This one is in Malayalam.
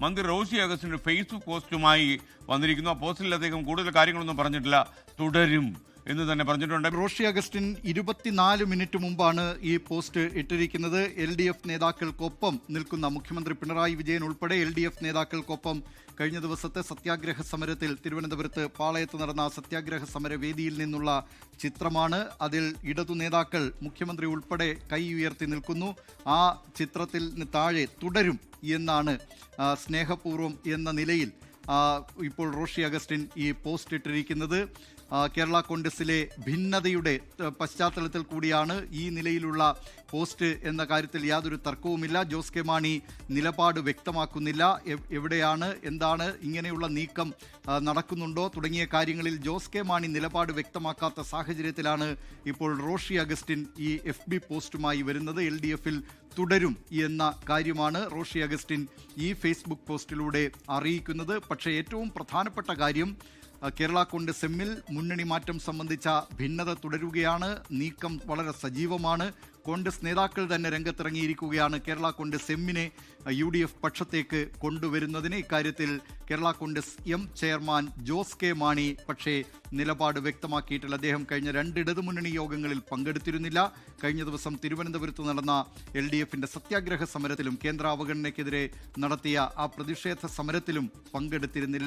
മന്ത്രി റോഷി അഗസ്റ്റിൻ്റെ ഫേസ്ബുക്ക് പോസ്റ്റുമായി വന്നിരിക്കുന്നു. ആ പോസ്റ്റിൽ അദ്ദേഹം കൂടുതൽ കാര്യങ്ങളൊന്നും പറഞ്ഞിട്ടില്ല, തുടരും എന്ന് തന്നെ പറഞ്ഞിട്ടുണ്ട്. റോഷി അഗസ്റ്റിൻ 24 മിനിറ്റ് മുമ്പാണ് ഈ പോസ്റ്റ് ഇട്ടിരിക്കുന്നത്. LDF നേതാക്കൾക്കൊപ്പം നിൽക്കുന്ന മുഖ്യമന്ത്രി പിണറായി വിജയൻ ഉൾപ്പെടെ LDF നേതാക്കൾക്കൊപ്പം കഴിഞ്ഞ ദിവസത്തെ സത്യാഗ്രഹ സമരത്തിൽ തിരുവനന്തപുരത്ത് പാളയത്ത് നടന്ന സത്യാഗ്രഹ സമര വേദിയിൽ നിന്നുള്ള ചിത്രമാണ്. അതിൽ ഇടതു നേതാക്കൾ മുഖ്യമന്ത്രി ഉൾപ്പെടെ കൈ ഉയർത്തി നിൽക്കുന്നു. ആ ചിത്രത്തിൽ താഴെ തുടരും എന്നാണ് സ്നേഹപൂർവ്വം എന്ന നിലയിൽ ഇപ്പോൾ റോഷി അഗസ്റ്റിൻ ഈ പോസ്റ്റ് ഇട്ടിരിക്കുന്നത്. കേരള കോൺഗ്രസിലെ ഭിന്നതയുടെ പശ്ചാത്തലത്തിൽ കൂടിയാണ് ഈ നിലയിലുള്ള പോസ്റ്റ് എന്ന കാര്യത്തിൽ യാതൊരു തർക്കവുമില്ല. ജോസ് കെ മാണി നിലപാട് വ്യക്തമാക്കുന്നില്ല. എവിടെയാണ്, എന്താണ്, ഇങ്ങനെയുള്ള നീക്കം നടക്കുന്നുണ്ടോ തുടങ്ങിയ കാര്യങ്ങളിൽ ജോസ് കെ മാണി നിലപാട് വ്യക്തമാക്കാത്ത സാഹചര്യത്തിലാണ് ഇപ്പോൾ റോഷി അഗസ്റ്റിൻ ഈ FB പോസ്റ്റുമായി വരുന്നത്. LDFൽ തുടരും എന്ന കാര്യമാണ് റോഷി അഗസ്റ്റിൻ ഈ ഫേസ്ബുക്ക് പോസ്റ്റിലൂടെ അറിയിക്കുന്നത്. പക്ഷേ ഏറ്റവും പ്രധാനപ്പെട്ട കാര്യം, കേരള കോൺഗ്രസ് എമ്മിൽ മുന്നണി മാറ്റം സംബന്ധിച്ച ഭിന്നത തുടരുകയാണ്. നീക്കം വളരെ സജീവമാണ്. കോൺഗ്രസ് നേതാക്കൾ തന്നെ രംഗത്തിറങ്ങിയിരിക്കുകയാണ് കേരള കോൺഗ്രസ് എമ്മിനെ UDF പക്ഷത്തേക്ക് കൊണ്ടുവരുന്നതിന്. ഇക്കാര്യത്തിൽ Kerala Congress M chairman Jose K Mani പക്ഷേ നിലപാട് വ്യക്തമാക്കിയിട്ടില്ല. അദ്ദേഹം കഴിഞ്ഞ 2 ഇടതുമുന്നണി യോഗങ്ങളിൽ പങ്കെടുത്തിരുന്നില്ല. കഴിഞ്ഞ ദിവസം തിരുവനന്തപുരത്ത് നടന്ന LDFന്റെ സത്യാഗ്രഹ സമരത്തിലും കേന്ദ്ര അവഗണനയ്ക്കെതിരെ നടത്തിയ ആ പ്രതിഷേധ സമരത്തിലും പങ്കെടുത്തിരുന്നില്ല.